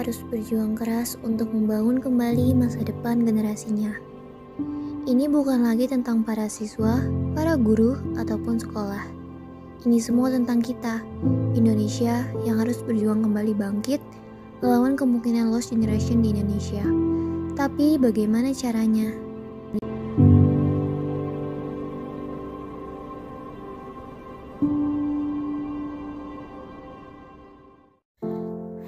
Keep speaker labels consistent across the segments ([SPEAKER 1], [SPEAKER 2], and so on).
[SPEAKER 1] harus berjuang keras untuk membangun kembali masa depan generasinya. Ini bukan lagi tentang para siswa, para guru, ataupun sekolah. Ini semua tentang kita, Indonesia, yang harus berjuang kembali bangkit melawan kemungkinan lost generation di Indonesia. Tapi bagaimana caranya?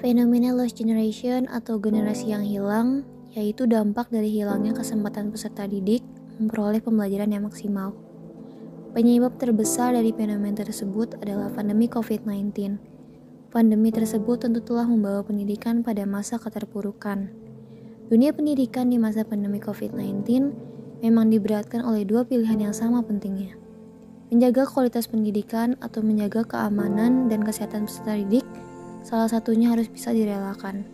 [SPEAKER 1] Fenomena lost generation atau generasi yang hilang, yaitu dampak dari hilangnya kesempatan peserta didik memperoleh pembelajaran yang maksimal. Penyebab terbesar dari fenomena tersebut adalah pandemi COVID-19. Pandemi tersebut tentu telah membawa pendidikan pada masa keterpurukan. Dunia pendidikan di masa pandemi COVID-19 memang diberatkan oleh dua pilihan yang sama pentingnya. Menjaga kualitas pendidikan atau menjaga keamanan dan kesehatan peserta didik, salah satunya harus bisa direlakan.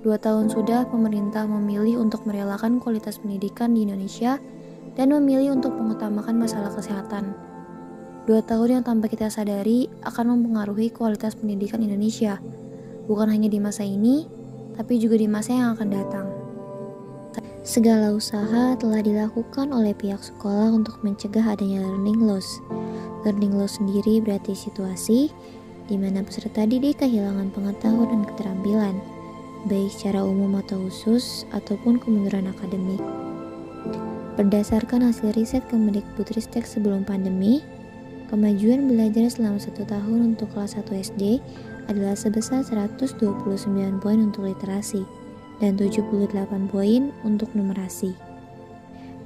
[SPEAKER 1] 2 tahun sudah pemerintah memilih untuk merelakan kualitas pendidikan di Indonesia dan memilih untuk mengutamakan masalah kesehatan. 2 tahun yang tanpa kita sadari akan mempengaruhi kualitas pendidikan Indonesia, bukan hanya di masa ini, tapi juga di masa yang akan datang. Segala usaha telah dilakukan oleh pihak sekolah untuk mencegah adanya learning loss. Learning loss sendiri berarti situasi di mana peserta didik kehilangan pengetahuan dan keterampilan, baik secara umum atau khusus, ataupun kemunduran akademik. Berdasarkan hasil riset Kemendikbudristek sebelum pandemi, kemajuan belajar selama 1 tahun untuk kelas 1 SD adalah sebesar 129 poin untuk literasi dan 78 poin untuk numerasi.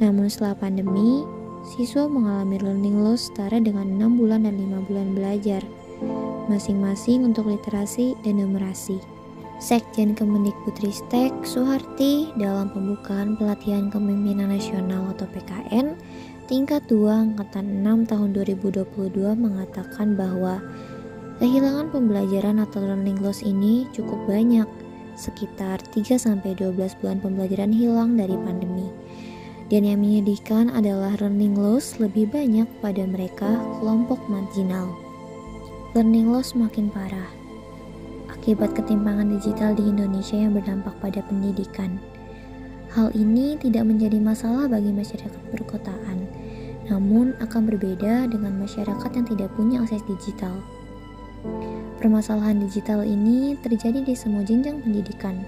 [SPEAKER 1] Namun setelah pandemi, siswa mengalami learning loss setara dengan 6 bulan dan 5 bulan belajar, masing-masing untuk literasi dan numerasi. Sekjen Kemendikbudristek Suharti dalam pembukaan pelatihan kepemimpinan nasional atau PKN tingkat 2 angkatan 6 tahun 2022 mengatakan bahwa kehilangan pembelajaran atau learning loss ini cukup banyak, sekitar 3-12 bulan pembelajaran hilang dari pandemi. Dan yang menyedihkan adalah learning loss lebih banyak pada mereka kelompok marginal. Learning loss makin parah akibat ketimpangan digital di Indonesia yang berdampak pada pendidikan. Hal ini tidak menjadi masalah bagi masyarakat perkotaan, namun akan berbeda dengan masyarakat yang tidak punya akses digital. Permasalahan digital ini terjadi di semua jenjang pendidikan,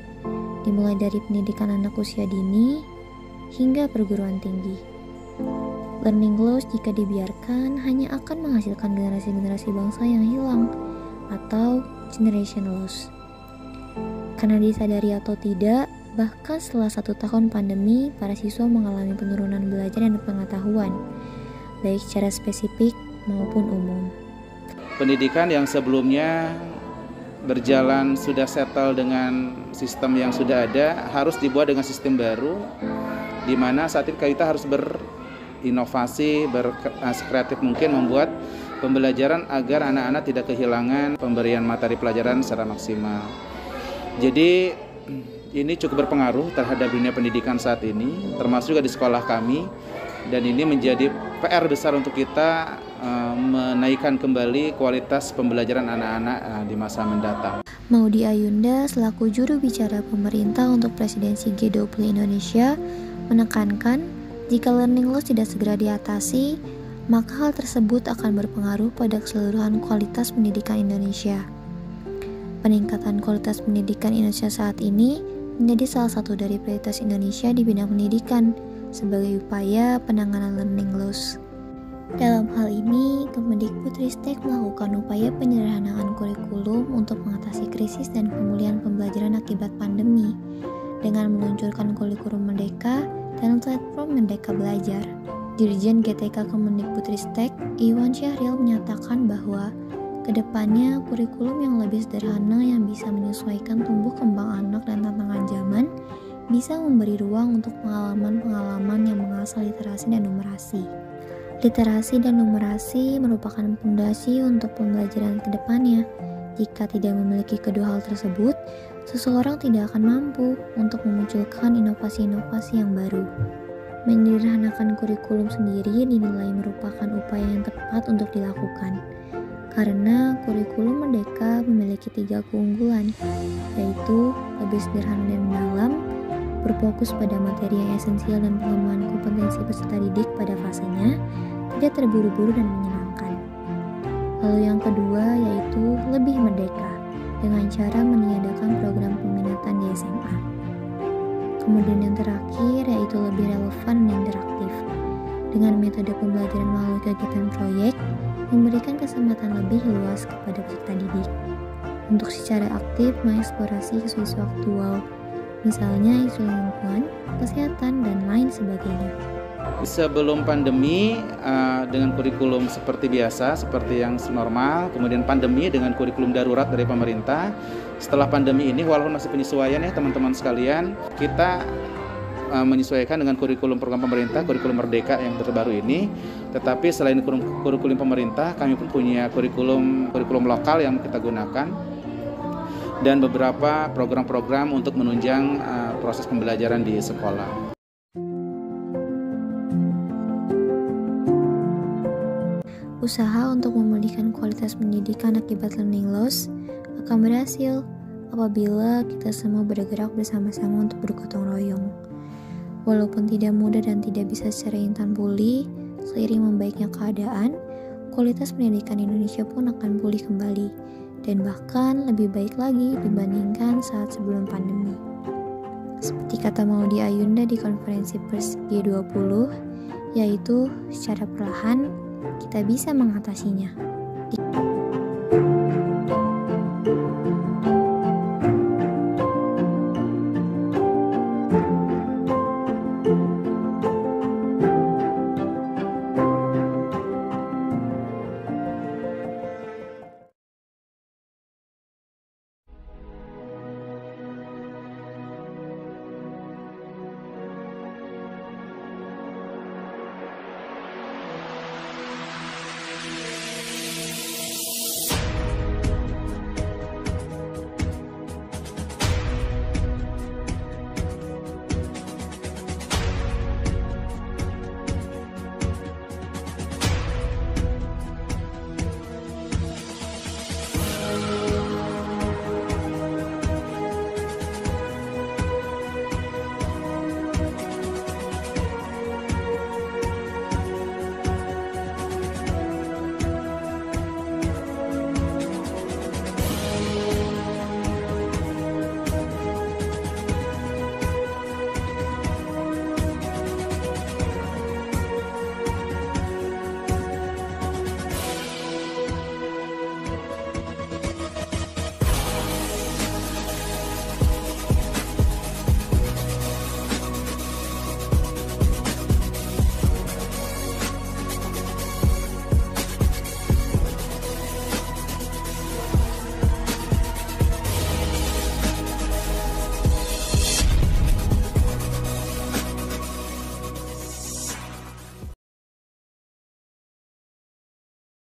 [SPEAKER 1] dimulai dari pendidikan anak usia dini hingga perguruan tinggi. Learning loss jika dibiarkan hanya akan menghasilkan generasi-generasi bangsa yang hilang atau generation loss. Karena disadari atau tidak, bahkan setelah 1 tahun pandemi, para siswa mengalami penurunan belajar dan pengetahuan, baik secara spesifik maupun umum.
[SPEAKER 2] Pendidikan yang sebelumnya berjalan sudah settle dengan sistem yang sudah ada, harus dibuat dengan sistem baru, di mana saat ini kita harus berinovasi, kreatif mungkin membuat pembelajaran agar anak-anak tidak kehilangan pemberian materi pelajaran secara maksimal. Jadi ini cukup berpengaruh terhadap dunia pendidikan saat ini, termasuk juga di sekolah kami, dan ini menjadi PR besar untuk kita menaikkan kembali kualitas pembelajaran anak-anak di masa mendatang.
[SPEAKER 1] Maudy Ayunda selaku juru bicara pemerintah untuk presidensi G20 Indonesia menekankan jika learning loss tidak segera diatasi, maka hal tersebut akan berpengaruh pada keseluruhan kualitas pendidikan Indonesia. Peningkatan kualitas pendidikan Indonesia saat ini menjadi salah satu dari prioritas Indonesia di bidang pendidikan sebagai upaya penanganan learning loss. Dalam hal ini, Kemendikbudristek melakukan upaya penyederhanaan kurikulum untuk mengatasi krisis dan pemulihan pembelajaran akibat pandemi dengan meluncurkan kurikulum Merdeka dan platform Merdeka Belajar. Dirjen GTK Kemendikbudristek Iwan Syahril menyatakan bahwa kedepannya kurikulum yang lebih sederhana yang bisa menyesuaikan tumbuh kembang anak dan tantangan zaman bisa memberi ruang untuk pengalaman-pengalaman yang mengasah literasi dan numerasi. Literasi dan numerasi merupakan fondasi untuk pembelajaran ke depannya. Jika tidak memiliki kedua hal tersebut, seseorang tidak akan mampu untuk memunculkan inovasi-inovasi yang baru. Menyederhanakan kurikulum sendiri dinilai merupakan upaya yang tepat untuk dilakukan, Karena kurikulum Merdeka memiliki 3 keunggulan, yaitu lebih sederhana dan mendalam, berfokus pada materi yang esensial dan pengembangan kompetensi peserta didik pada fasenya, tidak terburu-buru dan menyenangkan. Lalu yang kedua yaitu lebih merdeka, dengan cara meniadakan program peminatan di SMA. Kemudian yang terakhir yaitu lebih relevan dan interaktif, dengan metode pembelajaran melalui kegiatan proyek, memberikan kesempatan lebih luas kepada peserta didik untuk secara aktif mengeksplorasi isu-isu aktual, misalnya isu lingkungan, kesehatan, dan lain sebagainya.
[SPEAKER 2] Sebelum pandemi dengan kurikulum seperti biasa, seperti yang normal, kemudian pandemi dengan kurikulum darurat dari pemerintah. Setelah pandemi ini, walaupun masih penyesuaian ya teman-teman sekalian, kita menyesuaikan dengan kurikulum program pemerintah, kurikulum Merdeka yang terbaru ini. Tetapi selain kurikulum pemerintah, kami pun punya kurikulum lokal yang kita gunakan dan beberapa program-program untuk menunjang proses pembelajaran di sekolah.
[SPEAKER 1] Usaha untuk memulihkan kualitas pendidikan akibat learning loss akan berhasil apabila kita semua bergerak bersama-sama untuk bergotong royong. Walaupun tidak mudah dan tidak bisa secara instan pulih, seiring membaiknya keadaan, kualitas pendidikan Indonesia pun akan pulih kembali, dan bahkan lebih baik lagi dibandingkan saat sebelum pandemi. Seperti kata Maudy Ayunda di konferensi pers G20, yaitu secara perlahan kita bisa mengatasinya.